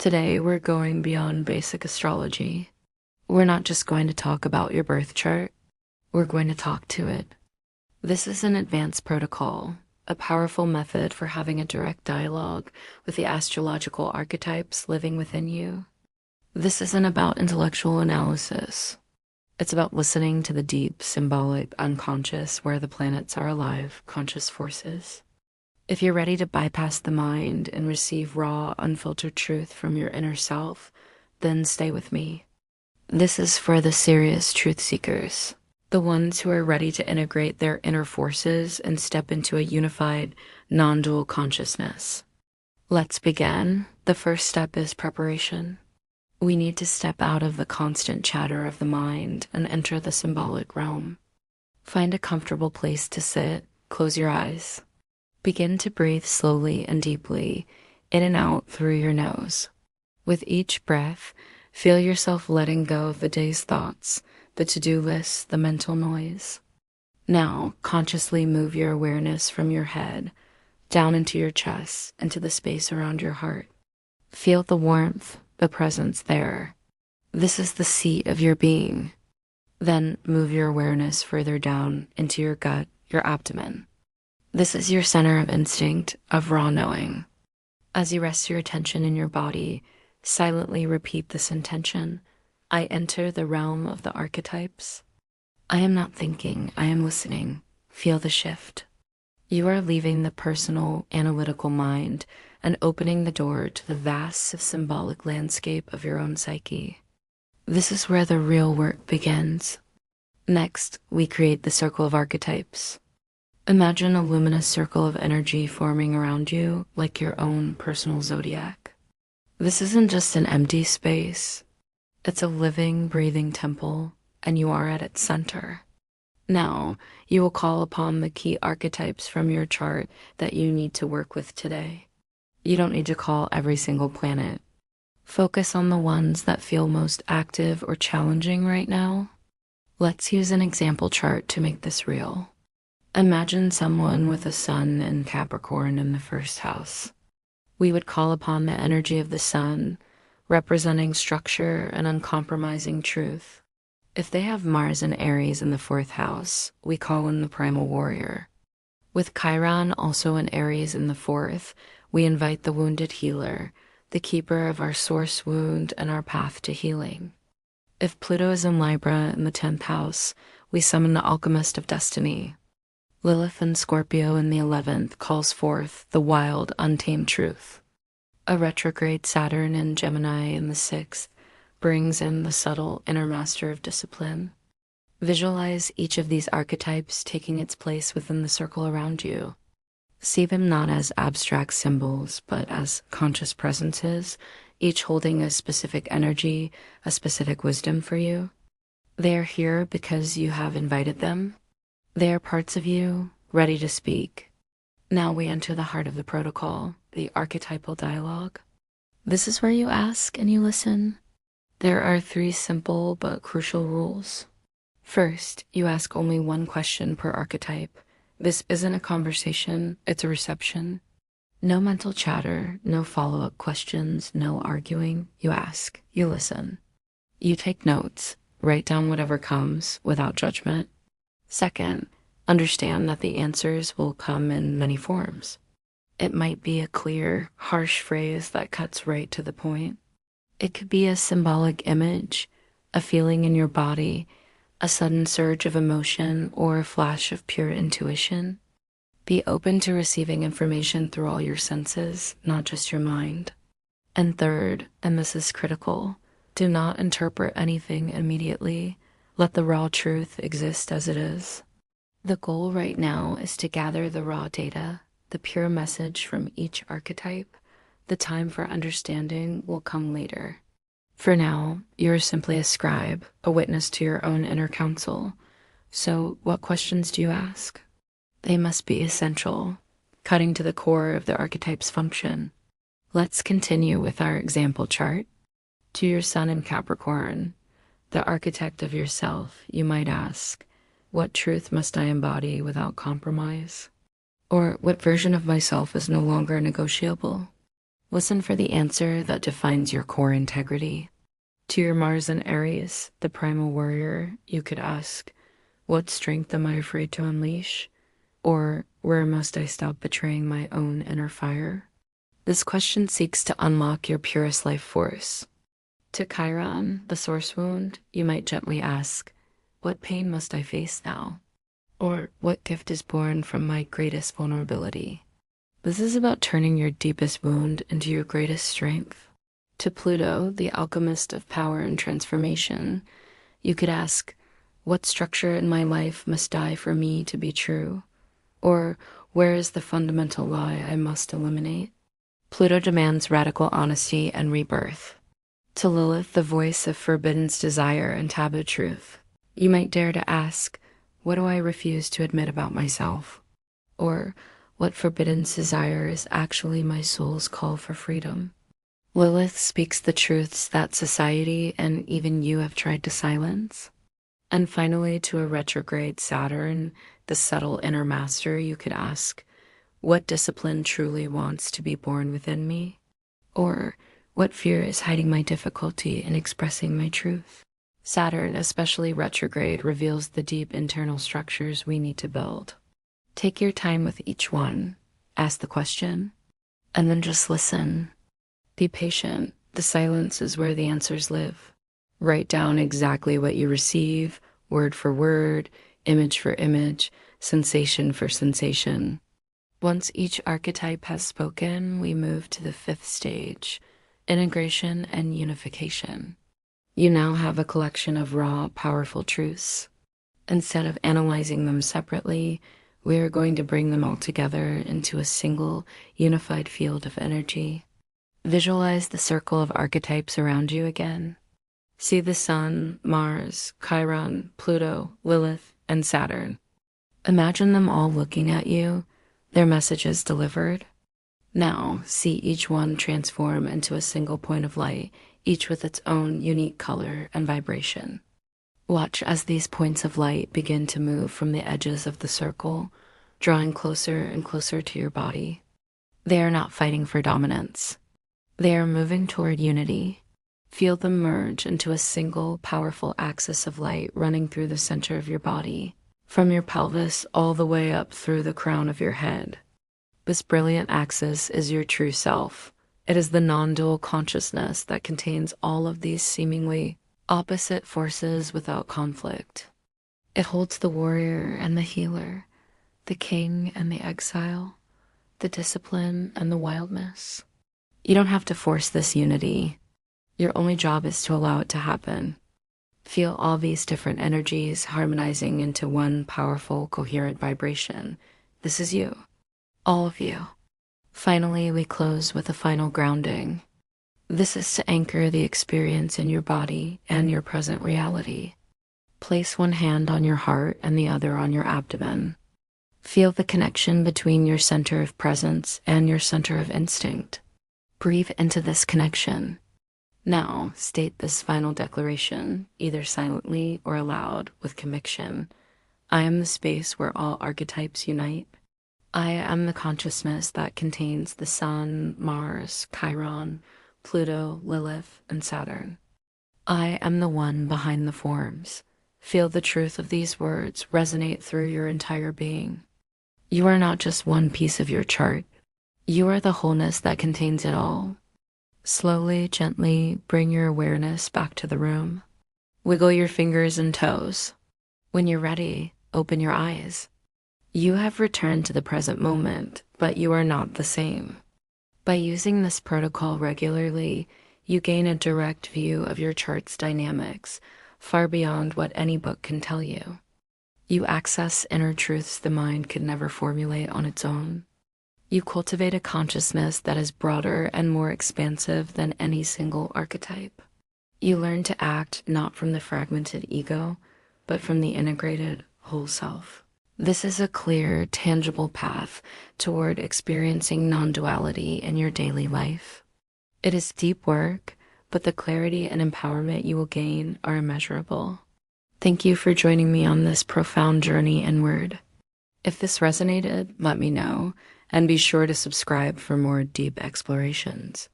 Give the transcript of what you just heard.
Today, we're going beyond basic astrology. We're not just going to talk about your birth chart, we're going to talk to it. This is an advanced protocol, a powerful method for having a direct dialogue with the astrological archetypes living within you. This isn't about intellectual analysis. It's about listening to the deep, symbolic, unconscious, where the planets are alive, conscious forces. If you're ready to bypass the mind and receive raw, unfiltered truth from your inner self, then stay with me. This is for the serious truth seekers, the ones who are ready to integrate their inner forces and step into a unified, non-dual consciousness. Let's begin. The first step is preparation. We need to step out of the constant chatter of the mind and enter the symbolic realm. Find a comfortable place to sit, close your eyes. Begin to breathe slowly and deeply, in and out through your nose. With each breath, feel yourself letting go of the day's thoughts, the to-do list, the mental noise. Now, consciously move your awareness from your head, down into your chest, into the space around your heart. Feel the warmth, the presence there. This is the seat of your being. Then move your awareness further down into your gut, your abdomen. This is your center of instinct, of raw knowing. As you rest your attention in your body, silently repeat this intention. I enter the realm of the archetypes. I am not thinking, I am listening. Feel the shift. You are leaving the personal, analytical mind and opening the door to the vast symbolic landscape of your own psyche. This is where the real work begins. Next, we create the circle of archetypes. Imagine a luminous circle of energy forming around you like your own personal zodiac. This isn't just an empty space. It's a living, breathing temple, and you are at its center. Now, you will call upon the key archetypes from your chart that you need to work with today. You don't need to call every single planet. Focus on the ones that feel most active or challenging right now. Let's use an example chart to make this real. Imagine someone with a sun in Capricorn in the first house. We would call upon the energy of the sun, representing structure and uncompromising truth. If they have Mars and Aries in the fourth house, we call in the primal warrior. With Chiron also in Aries in the fourth, we invite the wounded healer, the keeper of our source wound and our path to healing. If Pluto is in Libra in the 10th house, we summon the alchemist of destiny. Lilith in Scorpio in the 11th calls forth the wild, untamed truth. A retrograde Saturn in Gemini in the 6th brings in the subtle inner master of discipline. Visualize each of these archetypes taking its place within the circle around you. See them not as abstract symbols, but as conscious presences, each holding a specific energy, a specific wisdom for you. They are here because you have invited them. They are parts of you, ready to speak. Now we enter the heart of the protocol, the archetypal dialogue. This is where you ask and you listen. There are 3 simple but crucial rules. First, you ask only one question per archetype. This isn't a conversation, it's a reception. No mental chatter, no follow-up questions, no arguing. You ask, you listen. You take notes, write down whatever comes without judgment. Second, understand that the answers will come in many forms. It might be a clear, harsh phrase that cuts right to the point. It could be a symbolic image, a feeling in your body, a sudden surge of emotion, or a flash of pure intuition. Be open to receiving information through all your senses, not just your mind. And third, and this is critical, do not interpret anything immediately. Let the raw truth exist as it is. The goal right now is to gather the raw data, the pure message from each archetype. The time for understanding will come later. For now, you're simply a scribe, a witness to your own inner counsel. So what questions do you ask? They must be essential, cutting to the core of the archetype's function. Let's continue with our example chart. To your sun in Capricorn, the architect of yourself, you might ask, what truth must I embody without compromise? Or what version of myself is no longer negotiable? Listen for the answer that defines your core integrity. To your Mars and Aries, the primal warrior, you could ask, what strength am I afraid to unleash? Or where must I stop betraying my own inner fire? This question seeks to unlock your purest life force. To Chiron, the source wound, you might gently ask, what pain must I face now? Or what gift is born from my greatest vulnerability? This is about turning your deepest wound into your greatest strength. To Pluto, the alchemist of power and transformation, you could ask, what structure in my life must die for me to be true? Or where is the fundamental lie I must eliminate? Pluto demands radical honesty and rebirth. To Lilith, the voice of forbidden's desire and taboo truth, you might dare to ask, what do I refuse to admit about myself? Or what forbidden's desire is actually my soul's call for freedom? Lilith speaks the truths that society and even you have tried to silence. And finally, to a retrograde Saturn, the subtle inner master, you could ask, what discipline truly wants to be born within me? Or what fear is hiding my difficulty in expressing my truth? Saturn, especially retrograde, reveals the deep internal structures we need to build. Take your time with each one, ask the question, and then just listen. Be patient. The silence is where the answers live. Write down exactly what you receive, word for word, image for image, sensation for sensation. Once each archetype has spoken, we move to the fifth stage, integration and unification. You now have a collection of raw, powerful truths. Instead of analyzing them separately, we are going to bring them all together into a single, unified field of energy. Visualize the circle of archetypes around you again. See the Sun, Mars, Chiron, Pluto, Lilith, and Saturn. Imagine them all looking at you, their messages delivered. Now, see each one transform into a single point of light, each with its own unique color and vibration. Watch as these points of light begin to move from the edges of the circle, drawing closer and closer to your body. They are not fighting for dominance. They are moving toward unity. Feel them merge into a single, powerful axis of light running through the center of your body, from your pelvis all the way up through the crown of your head. This brilliant axis is your true self. It is the non-dual consciousness that contains all of these seemingly opposite forces without conflict. It holds the warrior and the healer, the king and the exile, the discipline and the wildness. You don't have to force this unity. Your only job is to allow it to happen. Feel all these different energies harmonizing into one powerful, coherent vibration. This is you. All of you. Finally, we close with a final grounding. This is to anchor the experience in your body and your present reality. Place one hand on your heart and the other on your abdomen. Feel the connection between your center of presence and your center of instinct. Breathe into this connection. Now, state this final declaration, either silently or aloud with conviction. I am the space where all archetypes unite. I am the consciousness that contains the Sun, Mars, Chiron, Pluto, Lilith, and Saturn. I am the one behind the forms. Feel the truth of these words resonate through your entire being. You are not just one piece of your chart. You are the wholeness that contains it all. Slowly, gently bring your awareness back to the room. Wiggle your fingers and toes. When you're ready, open your eyes. You have returned to the present moment, but you are not the same. By using this protocol regularly, you gain a direct view of your chart's dynamics, far beyond what any book can tell you. You access inner truths the mind could never formulate on its own. You cultivate a consciousness that is broader and more expansive than any single archetype. You learn to act not from the fragmented ego, but from the integrated whole self. This is a clear, tangible path toward experiencing non-duality in your daily life. It is deep work, but the clarity and empowerment you will gain are immeasurable. Thank you for joining me on this profound journey inward. If this resonated, let me know, and be sure to subscribe for more deep explorations.